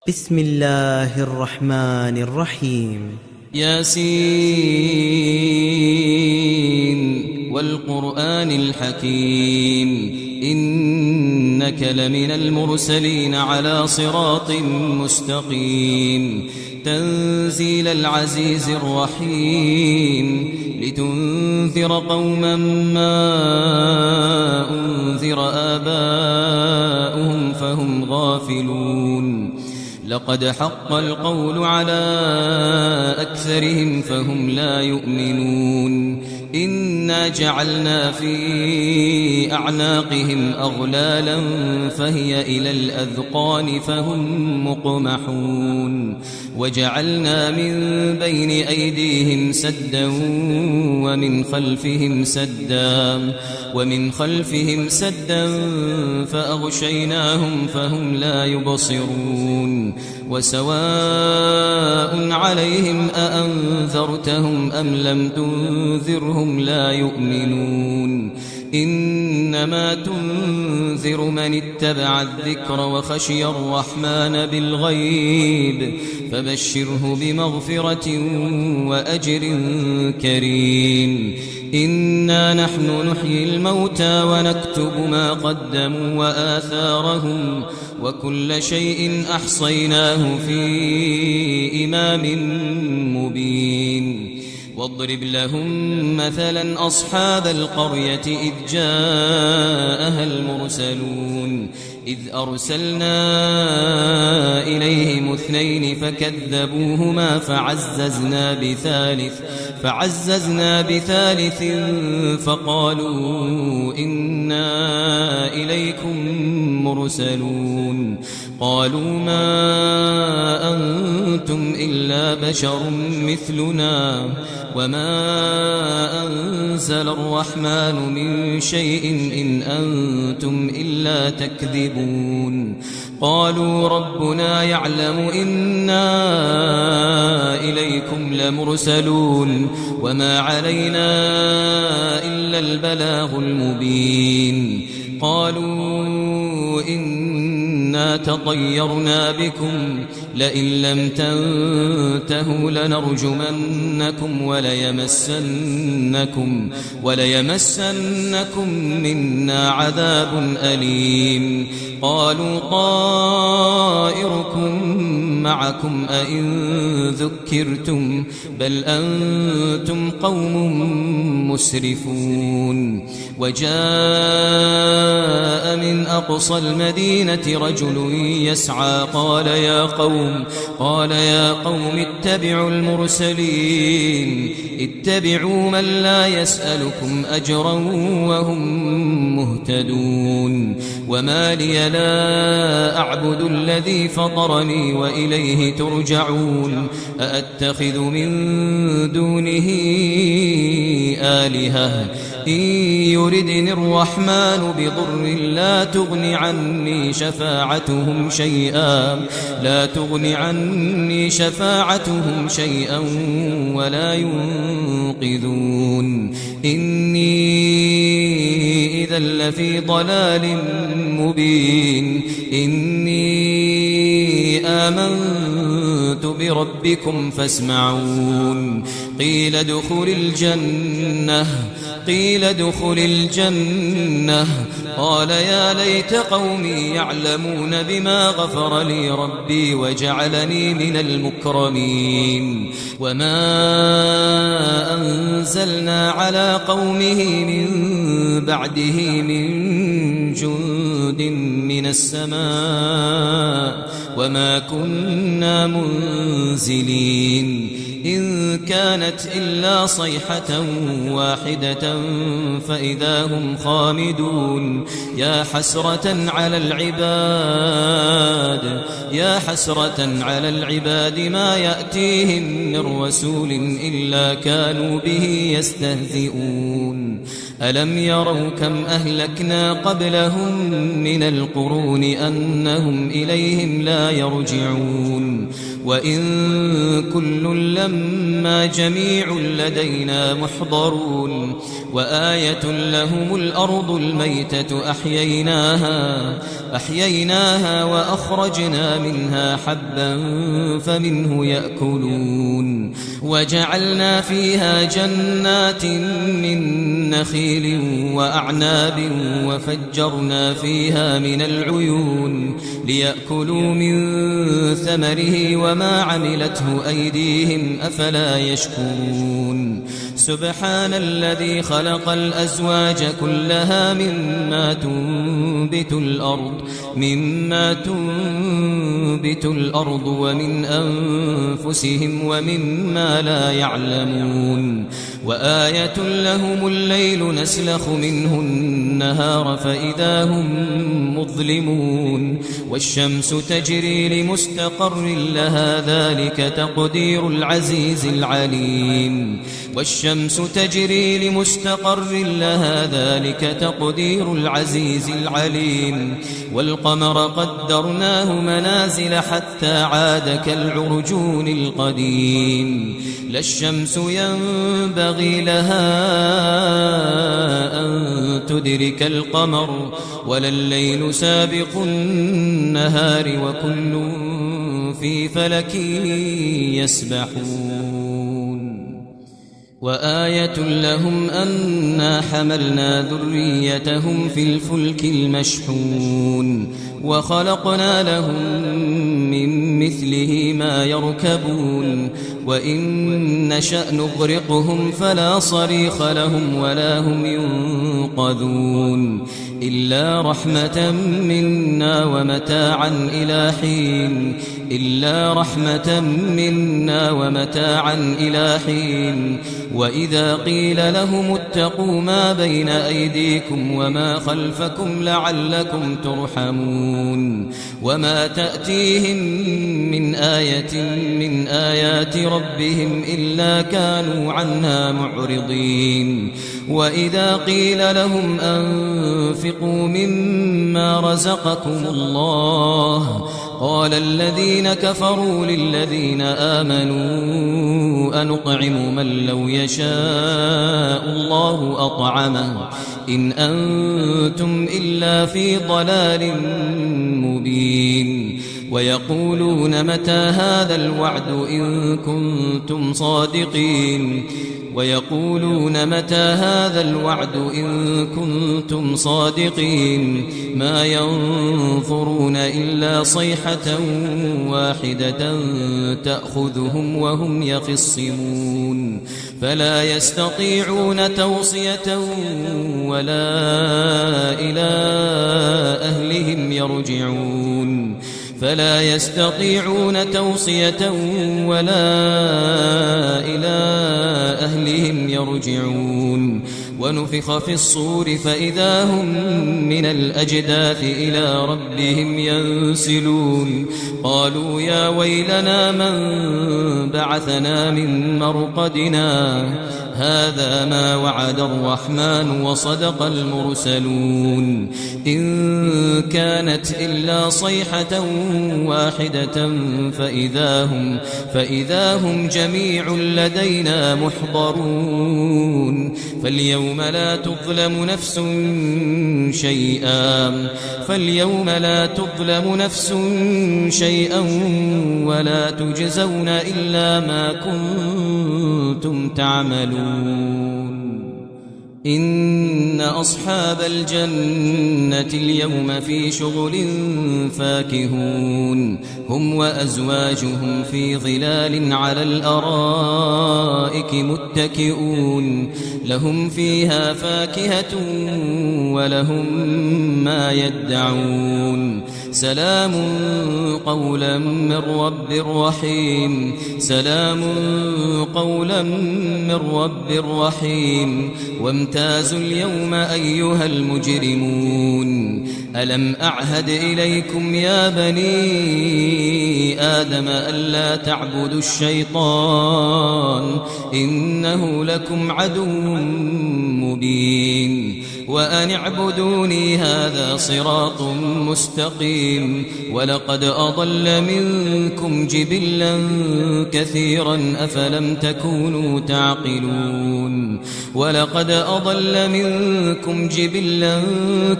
بسم الله الرحمن الرحيم. ياسين والقرآن الحكيم إنك لمن المرسلين على صراط مستقيم تنزيل العزيز الرحيم لتنذر قوما ما أنذر آباؤهم فهم غافلون لقد حق القول على أكثرهم فهم لا يؤمنون إنا جعلنا في أعناقهم أغلالا فهي إلى الأذقان فهم مقمحون وجعلنا من بين أيديهم سدا ومن خلفهم سدا فأغشيناهم فهم لا يبصرون وسواء عليهم أأنذرتهم أم لم تنذرهم لا يؤمنون إنما تنذر من اتبع الذكر وخشي الرحمن بالغيب فبشره بمغفرة وأجر كريم إنا نحن نحيي الموتى ونكتب ما قدموا وآثارهم وكل شيء أحصيناه في إمام مبين واضرب لهم مثلا أصحاب القرية إذ جاءها المرسلون إذ أرسلنا إليهم اثنين فكذبوهما فعززنا بثالث فقالوا إنا إليكم مرسلون قالوا ما أنتم إلا بشر مثلنا وما أنزل الرحمن من شيء إن أنتم إلا تكذبون قالوا ربنا يعلم إنا إليكم لمرسلون وما علينا إلا البلاغ المبين قالوا إنا تطيرنا بكم لئن لم تنتهوا لنرجمنكم وليمسنكم منا عذاب أليم قالوا طائركم معكم أئن ذكرتم بل أنتم قوم مسرفون وجاء من أقصى المدينة رجل يسعى قال يا قوم اتبعوا المرسلين اتبعوا من لا يسألكم أجرا وهم مهتدون وما لي لا أعبد الذي فطرني وإليه ترجعون أأتخذ من دونه آلهة إن يردني الرحمن بضر لا تغن عني شفاعتهم شيئا ولا ينقذون إني إذا لفي ضلال مبين إني آمنت بربكم فاسمعون قيل ادخل الجنة قال يا ليت قومي يعلمون بما غفر لي ربي وجعلني من المكرمين وما أنزلنا على قومه من بعده من جند من السماء وما كنا منزلين إن كانت إلا صيحة واحدة فإذا هم خامدون يا حسرة على العباد ما يأتيهم من رسول إلا كانوا به يستهزئون ألم يروا كم أهلكنا قبلهم من القرون أنهم إليهم لا يرجعون وإن كل لما جميع لدينا محضرون وآية لهم الأرض الميتة أحييناها وأخرجنا منها حبا فمنه يأكلون وجعلنا فيها جنات من نخيل وأعناب وفجرنا فيها من العيون ليأكلوا من ثمره وما عملته أيديهم أفلا يشكرون سبحان الذي خلق الأزواج كلها مما تنبت الأرض ومن أنفسهم ومما لا يعلمون وآية لهم الليل نسلخ منه النهار فإذا هم مظلمون والشمس تجري لمستقر لها ذلك تقدير العزيز العليم والقمر قدرناه منازل حتى عاد كالعرجون القديم لا الشمس ينبغي لها أن تدرك القمر ولا الليل سابق النهار وكل في فلك يسبحون وآية لهم أنا حملنا ذريتهم في الفلك المشحون وخلقنا لهم من مثله ما يركبون وإن نشأ نغرقهم فلا صريخ لهم ولا هم ينقذون إلا رحمة منا ومتاعا إلى حين وإذا قيل لهم اتقوا ما بين أيديكم وما خلفكم لعلكم ترحمون وما تأتيهم من آية من آيات ربهم إلا كانوا عنها معرضين وإذا قيل لهم أنفقوا مما رزقكم الله قال الذين كفروا للذين آمنوا أنطعم من لو يشاء الله أطعمه إن أنتم إلا في ضلال مبين ويقولون متى هذا الوعد إن كنتم صادقين ما ينظرون إلا صيحة واحدة تأخذهم وهم يخصمون فلا يستطيعون توصية ولا إلى أهلهم يرجعون ونفخ في الصور فإذا هم من الأجداث إلى ربهم ينسلون قالوا يا ويلنا من بعثنا من مرقدنا هذا ما وعد الرحمن وصدق المرسلون إن كانت إلا صيحة واحدة فإذا هم جميع لدينا محضرون فاليوم لا تظلم نفس شيئا ولا تجزون إلا ما كنتم تعملون إن أصحاب الجنة اليوم في شغل فاكهون هم وأزواجهم في ظلال على الأرائك متكئون لهم فيها فاكهة ولهم ما يدعون سلام قولا من رب رحيم وامتازوا اليوم أيها المجرمون ألم أعهد إليكم يا بني آدم ألا تعبدوا الشيطان إنه لكم عدو مبين وأن اعبدوني هذا صراط مستقيم ولقد أضل منكم جبلا كثيرا أفلم تكونوا تعقلون ولقد أضل منكم جبلا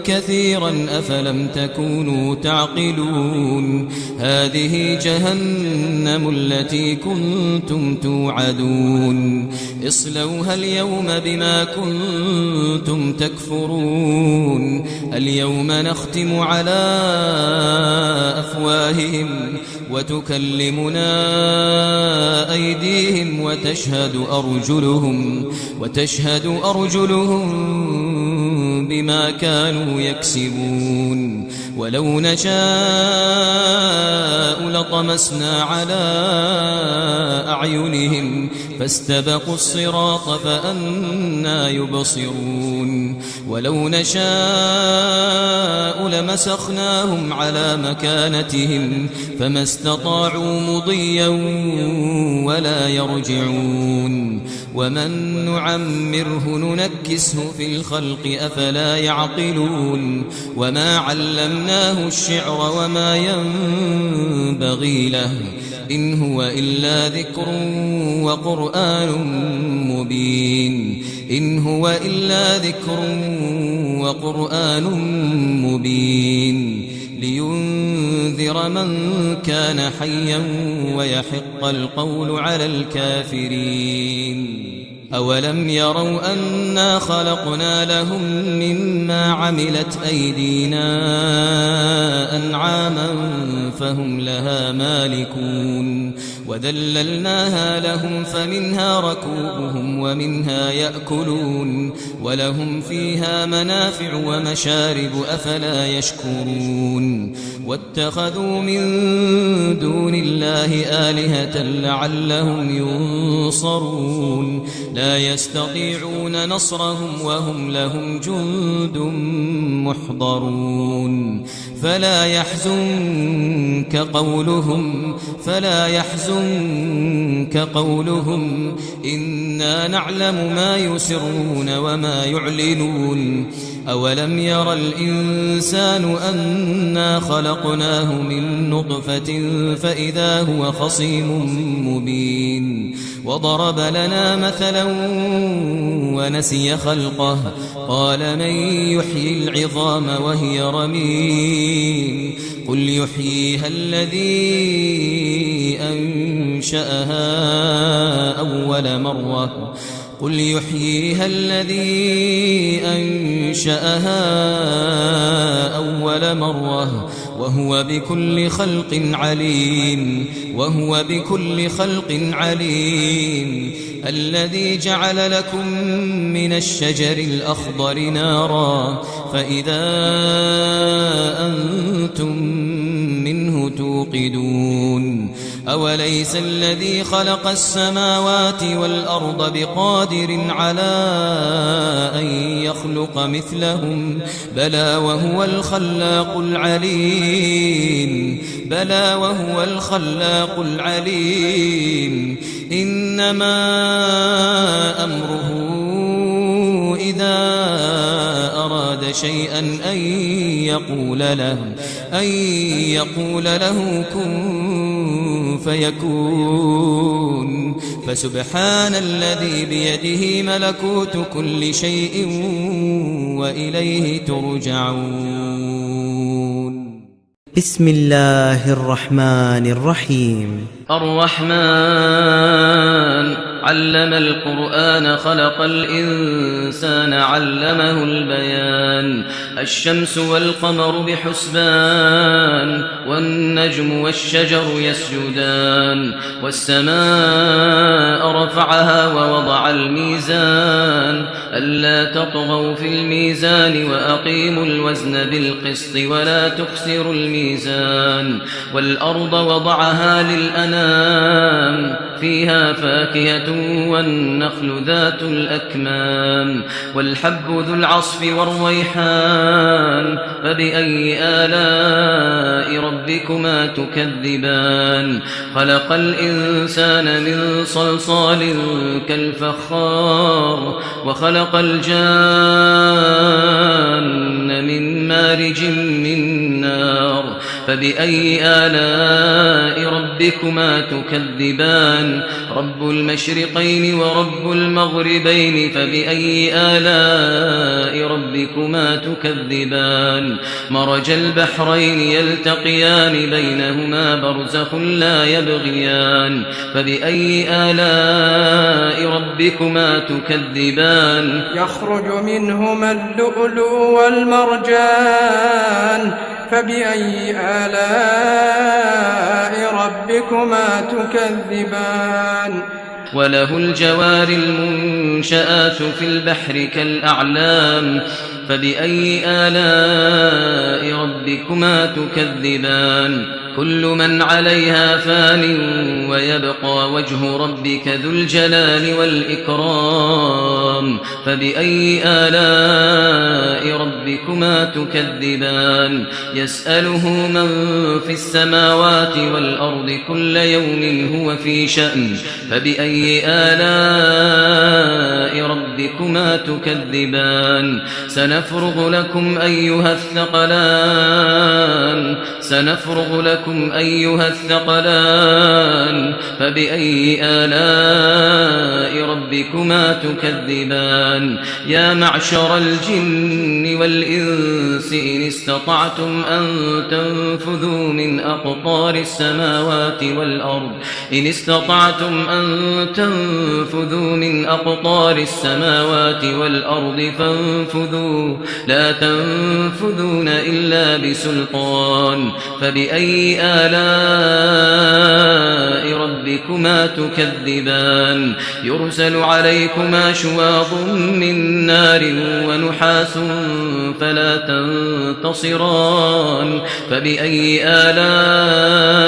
كثيرا أفلم تكونوا تعقلون هذه جهنم التي كنتم توعدون اصلوها اليوم بما كنتم تكفرون اليوم نختم على أفواههم وتكلمنا أيديهم وتشهد أرجلهم بما كانوا يكسبون ولو نشاء لطمسنا على أعينهم فاستبقوا الصراط فأنى يبصرون ولو نشاء لمسخناهم على مكانتهم فما استطاعوا مضيا ولا يرجعون ومن نعمره ننكسه في الخلق أفلا يعقلون وما علمناه الشعر وما ينبغي له إن هو إلا ذكر وقرآن مبين إن هو إلا ذكر وقرآن مبين لينذر من كان حيا ويحق القول على الكافرين أولم يروا أنا خلقنا لهم مما عملت أيدينا أنعاما فهم لها مالكون وذللناها لهم فمنها ركوبهم ومنها يأكلون ولهم فيها منافع ومشارب أفلا يشكرون واتخذوا من دون الله آلهة لعلهم ينصرون لا يستطيعون نصرهم وهم لهم جند محضرون فلا يحزنك قولهم إنا نعلم ما يسرون وما يعلنون أولم ير الإنسان أنا خلقناه من نطفة فإذا هو خصيم مبين وضرب لنا مثلا ونسي خلقه قال من يحيي العظام وهي رميم قل يحييها الذي أنشأها أول مرة وهو بكل خلق عليم الذي جعل لكم من الشجر الأخضر نارا فإذا أنتم منه توقدون أوليس الذي خلق السماوات والأرض بقادر على أن يخلق مثلهم بلى وهو الخلاق العليم إنما أمره إذا أراد شيئا أن يقول له كن فيكون فسبحان الذي بيده ملكوت كل شيء وإليه ترجعون بسم الله الرحمن الرحيم الرحمن علم القرآن خلق الإنسان علمه البيان الشمس والقمر بحسبان والنجم والشجر يسجدان والسماء رفعها ووضع الميزان ألا تطغوا في الميزان وأقيموا الوزن بالقسط ولا تخسروا الميزان والأرض وضعها للأنام فيها فاكهة والنخل ذات الأكمام والحب ذو العصف والريحان فبأي آلاء ربكما تكذبان خلق الإنسان من صلصال كالفخار وخلق الجان من مارج من نار فبأي آلاء ربكما تكذبان رب المشرقين ورب المغربين فبأي آلاء ربكما تكذبان مرج البحرين يلتقيان بينهما برزخ لا يبغيان فبأي آلاء ربكما تكذبان يخرج منهما اللؤلؤ والمرجان فبأي آلاء ربكما تكذبان وله الجوار المنشآت في البحر كالأعلام فبأي آلاء ربكما تكذبان كل من عليها فان ويبقى وجه ربك ذو الجلال والإكرام فبأي آلاء ربكما تكذبان يسأله من في السماوات والأرض كل يوم هو في شأن فبأي آلاء ربكما تكذبان سنفرغ لكم أيها الثقلان فبأي آلاء ربكما تكذبان يا معشر الجن والإنس إن استطعتم أن تنفذوا من أقطار السماوات والأرض فانفذوا لا تنفذون إلا بسلطان فبأي آلاء ربكما تكذبان يرسل عليكما شواظ من نار ونحاس فلا تنتصران فبأي آلاء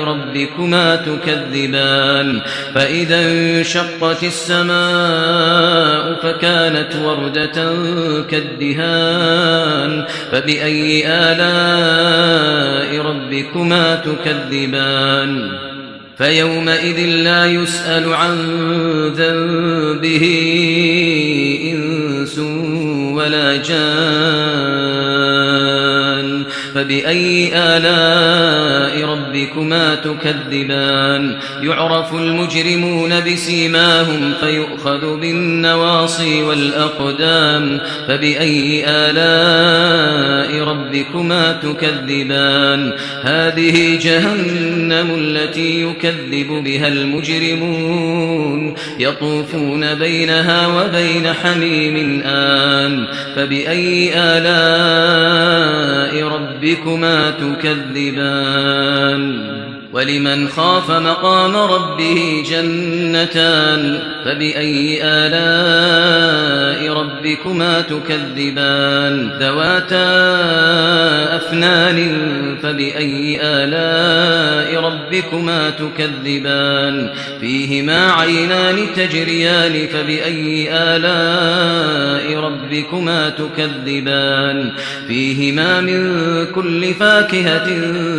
ربكما تكذبان فإذا انشقت السماء فكانت وردة كالدهان فبأي آلاء ربكما تكذبان فيومئذ لا يسأل عن ذنبه إنس ولا جان فبأي آلاء ربكما تكذبان يعرف المجرمون بسيماهم فيؤخذ بالنواصي والأقدام فبأي آلاء ربكما تكذبان هذه جهنم التي يكذب بها المجرمون يطوفون بينها وبين حميم آن فبأي آلاء ربكما تكذبان ولمن خاف مقام ربه جنتان فبأي آلاء ربكما تكذبان ذواتا أفنان فبأي آلاء ربكما تكذبان فيهما عينان تجريان فبأي آلاء ربكما تكذبان فيهما من كل فاكهة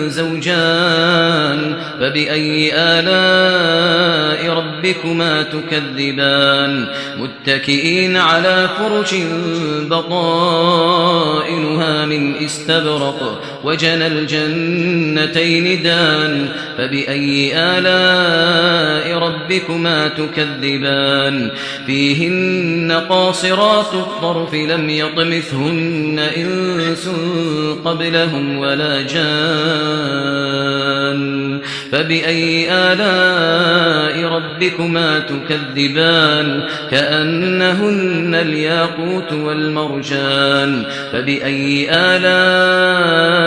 زوجان فبأي آلاء ربكما تكذبان متكئين على فرش بطائنها من استبرق وجنى الجنتين دان فبأي آلاء ربكما تكذبان فيهن قاصرات الطرف لم يطمثهن إنس قبلهم ولا جان فبأي آلاء ربكما تكذبان كأنهن الياقوت والمرجان فبأي آلاء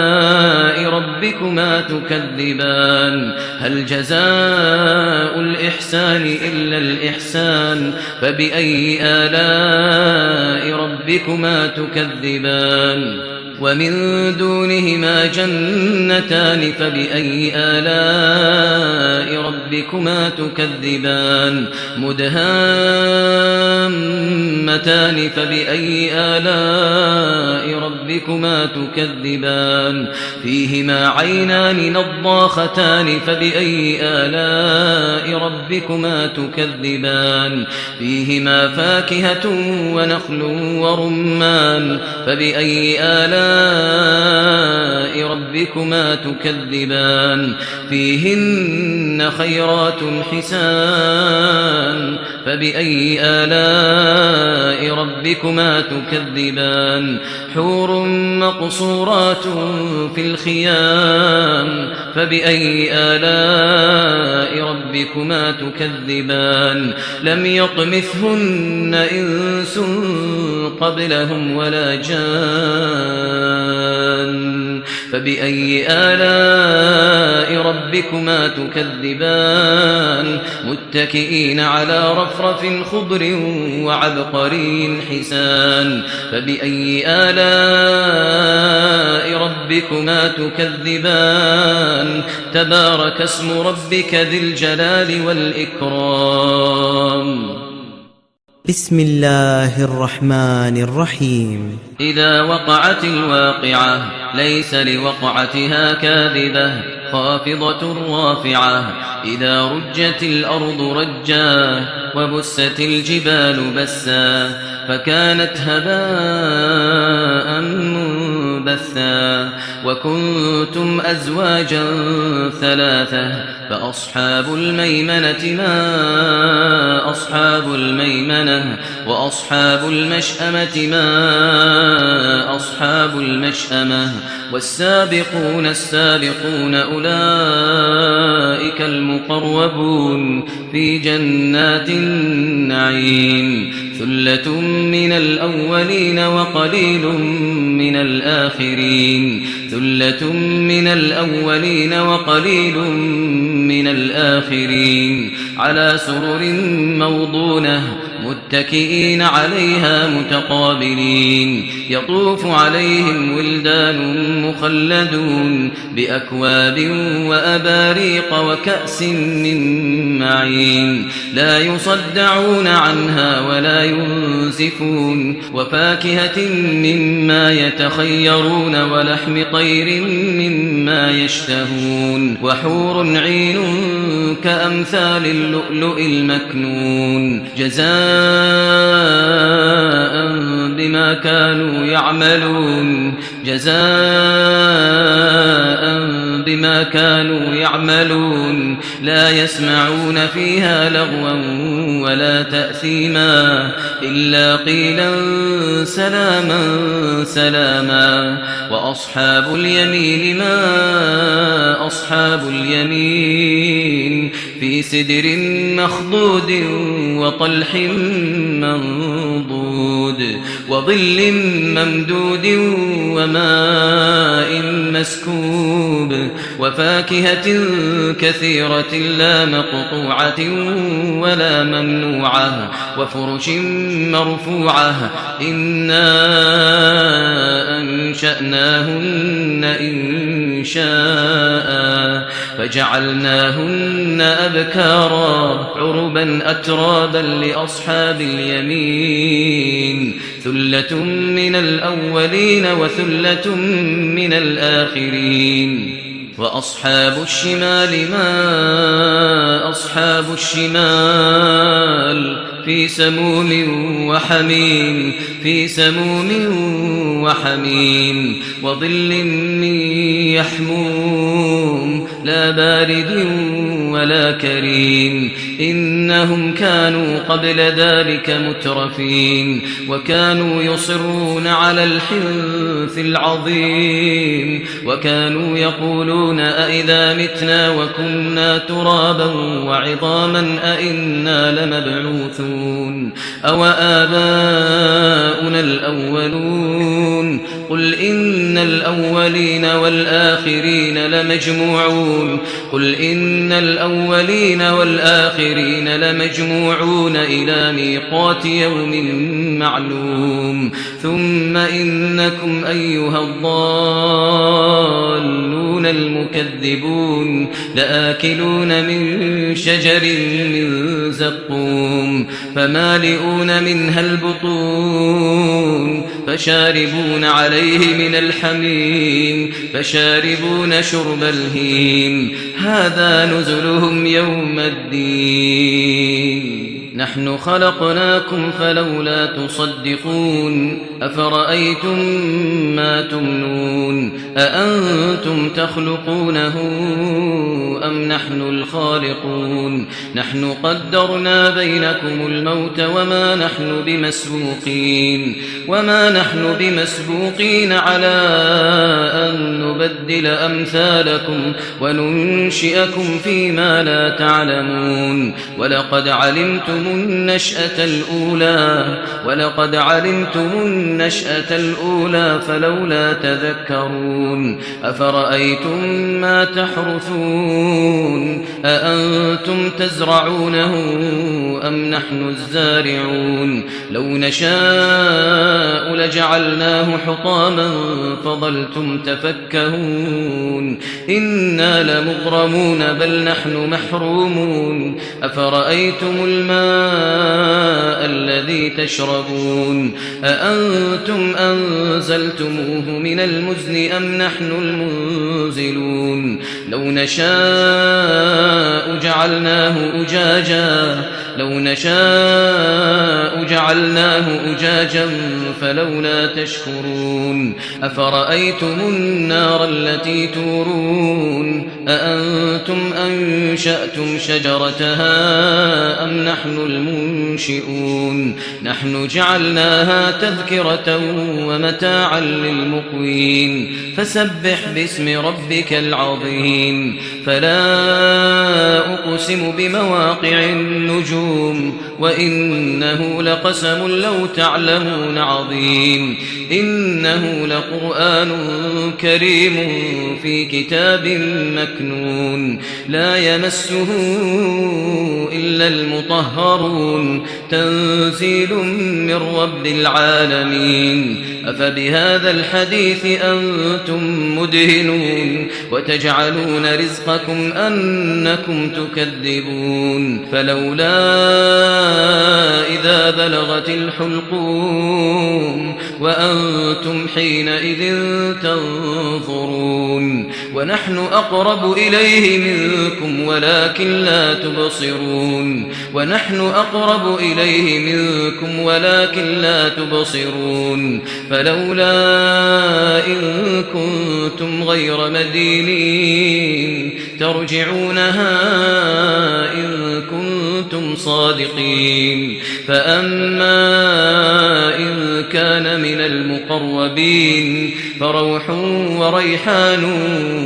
ربكما تكذبان هل جزاء الإحسان إلا الإحسان فبأي آلاء ربكما تكذبان ومن دونهما جنتان فبأي آلاء ربكما تكذبان مدهامتان فبأي آلاء ربكما تكذبان فيهما عينان نضاختان فبأي آلاء ربكما تكذبان فيهما فاكهة ونخل ورمان فبأي آلاء ربكما تكذبان فيهن خيرات حسان فبأي آلاء ربكما تكذبان حور مقصورات في الخيام فبأي آلاء ربكما تكذبان لم يطمثهن إنس قبلهم ولا جان فبأي آلاء ربكما تكذبان متكئين على رفرف خضر وعبقري حسان فبأي آلاء ربكما تكذبان تبارك اسم ربك ذي الجلال والإكرام بسم الله الرحمن الرحيم إذا وقعت الواقعة ليس لوقعتها كاذبة خافضة رافعة إذا رجت الأرض رجا وبست الجبال بسا فكانت هباء منبثا وكنتم أزواجا ثلاثة فأصحاب الميمنة ما أصحاب الميمنة وأصحاب المشأمة ما أصحاب المشأمة والسابقون السابقون أولئك المقربون في جنات النعيم ثلة من الأولين وقليل من الآخرين ثلة من الأولين وقليل من الآخرين على سرر موضونة متكئين عليها متقابلين يطوف عليهم ولدان مخلدون بأكواب وأباريق وكأس من معين لا يصدعون عنها ولا ينزفون وفاكهة مما يتخيرون ولحم طير مما يشتهون وحور عين كأمثال اللؤلؤ المكنون جزاء بما كانوا يعملون جزاء بما كانوا يعملون لا يسمعون فيها لغوا ولا تأثيما إلا قيلا سلاما سلاما وأصحاب اليمين ما أصحاب اليمين في سدر مخضود وطلح منضود وظل ممدود وماء مسكوب وفاكهة كثيرة لا مقطوعة ولا ممنوعة وفرش مرفوعة إنا أنشأناهن إنشاء فجعلناهن أبكارا عربا أترابا لأصحاب اليمين ثلة من الأولين وثلة من الآخرين وأصحاب الشمال ما أصحاب الشمال في سموم وحميم في سموم وحميم وظل من يحموم لا بارد ولا كريم إنهم كانوا قبل ذلك مترفين وكانوا يصرون على الحنث العظيم وكانوا يقولون أئذا متنا وكنا ترابا وعظاما أئنا لمبعوثون أو آباؤنا الأولون قل إن الأولين والآخرين لمجموعون تجمعون قل إن الأولين والآخرين لمجموعون إلى ميقات يوم معلوم ثم إنكم أيها الضالون المكذبون لآكلون من شجر من زقوم فمالئون منها البطون فشاربون عليه من الحميم فشاربون شرب الهيم هذا نزلهم يوم الدين نحن خلقناكم فلولا تصدقون أفرأيتم ما تمنون أأنتم تخلقونه أم نحن الخالقون نحن قدرنا بينكم الموت وما نحن بمسبوقين على أن نبدل أمثالكم وننشئكم فيما لا تعلمون ولقد علمتم النشأة الأولى فلولا تذكرون أفرأيتم ما تحرثون أأنتم تزرعونه أم نحن الزارعون لو نشاء لجعلناه حطاما فظلتم تفكهون إنا لمغرمون بل نحن محرومون أفرأيتم الماء الذي تشربون أأنتم أنزلتموه من المزن أم نحن المنزلون لو نشاء جعلناه أجاجا فلولا تشكرون أفرأيتم النار التي تورون أأنتم أنشأتم شجرتها أم نحن المنشئون نحن جعلناها تذكرة ومتاعا للمقوين فسبح باسم ربك العظيم فلا أقسم بمواقع النجوم وإنه لقسم لو تعلمون عظيم إنه لقرآن كريم في كتاب مكنون لا يمسه إلا المطهرون تنزيل من رب العالمين أفبهذا الحديث أنتم مدهنون وتجعلون رزقكم أنكم تكذبون فلولا إذا بلغت الحلقوم وأنتم حينئذ تنظرون ونحن أقرب إليه منكم ولكن لا تبصرون فلولا إن كنتم غير مدينين ترجعونها إن كنتم صادقين فأما إن كان من المقربين فروح وريحان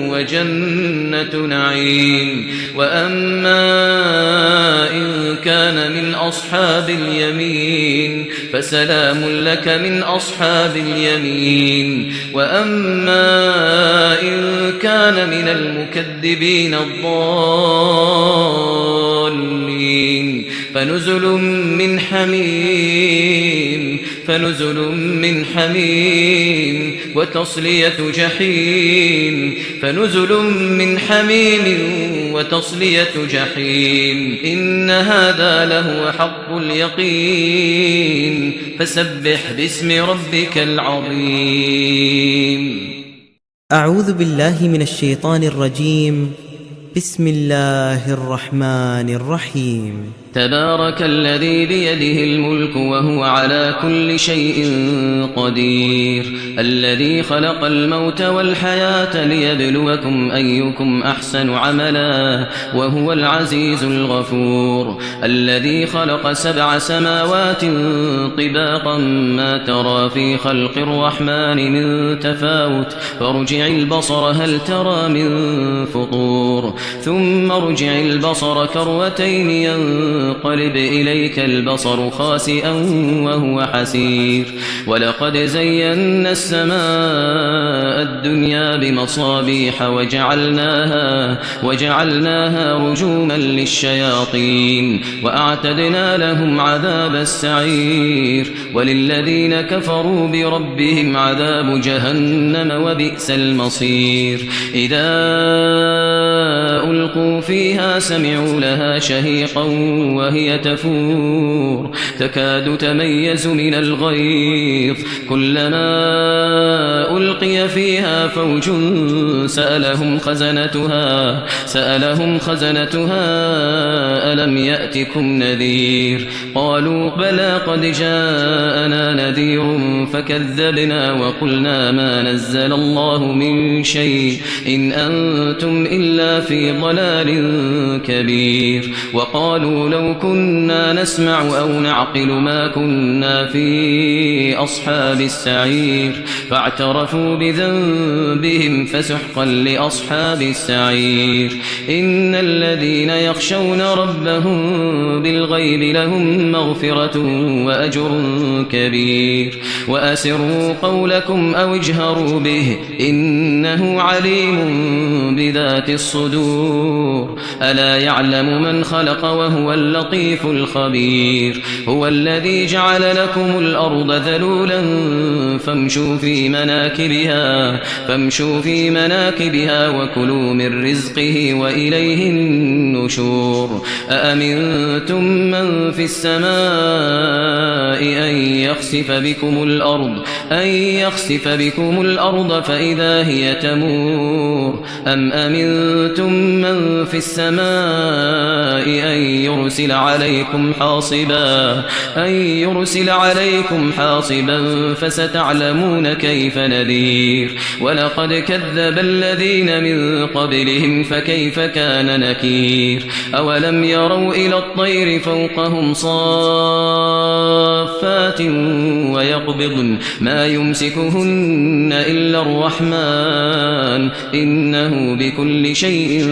وجنة نعيم وأما إن كان من أصحاب اليمين فسلام لك من أصحاب اليمين وأما إن كان من المكذبين الضالين فنزل من حميم وتصلية جحيم إن هذا لهو حق اليقين فسبح باسم ربك العظيم أعوذ بالله من الشيطان الرجيم بسم الله الرحمن الرحيم تبارك الذي بيده الملك وهو على كل شيء قدير الذي خلق الموت والحياة ليبلوكم أيكم أحسن عملا وهو العزيز الغفور الذي خلق 7 سماوات طباقا ما ترى في خلق الرحمن من تفاوت فارجع البصر هل ترى من فطور ثم ارجع البصر كرتين ينقلب إليك البصر خاسئا وهو حسير ولقد زينا السماء الدنيا بمصابيح وجعلناها رجوما للشياطين وأعتدنا لهم عذاب السعير وللذين كفروا بربهم عذاب جهنم وبئس المصير إذا ألقوا فيها سمعوا لها شهيقا وهي تفور تكاد تميز من الغيظ كلما ألقي فيها فوج سألهم خزنتها ألم يأتكم نذير قالوا بلى قد جاءنا نذير فكذبنا وقلنا ما نزل الله من شيء إن أنتم إلا في ضلال كبير وقالوا لو كنا نسمع أو نعقل ما كنا في أصحاب السعير فاعترفوا بذنبهم فسحقا لأصحاب السعير إن الذين يخشون ربهم بالغيب لهم مغفرة وأجر كبير وأسروا قولكم أو اجهروا به إنه عليم بذات الصدور ألا يعلم من خلق وهو اللطيف الخبير هو الذي جعل لكم الأرض ذلولا فامشوا في مناكبها وكلوا من رزقه وإليه النشور أأمنتم من في السماء أن يخسف بكم الأرض فإذا هي تمور أم أمنتم من في السماء أن يرسل عليكم حاصبا فستعلمون كيف نذير ولقد كذب الذين من قبلهم فكيف كان نكير أولم يروا إلى الطير فوقهم صافات ويقبضن ما يمسكهن إلا الرحمن إنه بكل شيء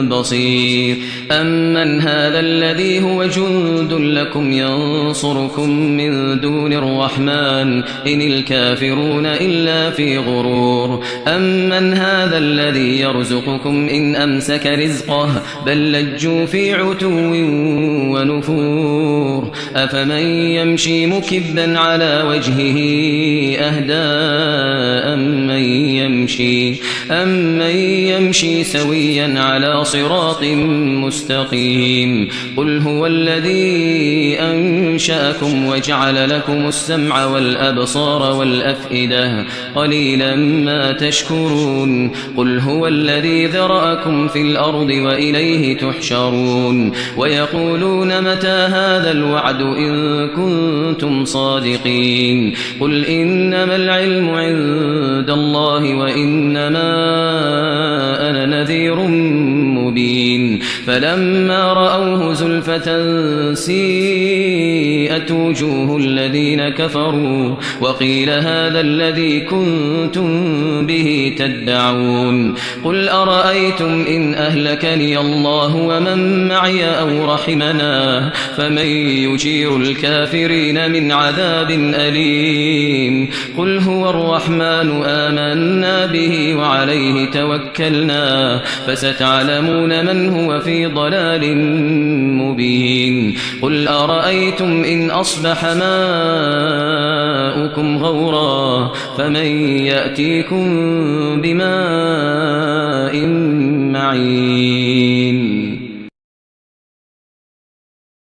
بصير أمن هذا الذي هو جند لكم ينصركم من دون الرحمن إن الكافرون إلا في غرور أمن هذا الذي يرزقكم إن أمسك رزقه بل لجوا في عتو ونفور أفمن يمشي مكبا على وجهه أهدى أمن يمشي سويا على صراط مستقيم قل هو الذي أنشأكم وجعل لكم السمع والأبصار والأفئدة قليلا ما تشكرون قل هو الذي ذرأكم في الأرض وإليه تحشرون ويقولون متى هذا الوعد إن كنتم صادقين قل إنما العلم عند الله وإنما أنا نذير مبين فلما رأوه زلفة سيئت وجوه الذين كفروا وقيل هذا الذي كنتم به تدعون قل أرأيتم إن أهلكني الله ومن معي أو رحمنا فمن يجير الكافرين من عذاب أليم قل هو الرحمن آمنا به وعليه توكلنا فستعلمون من هو في ضلال مبين قل أرأيتم إن أصبح ماؤكم غورا فمن يأتيكم بماء معين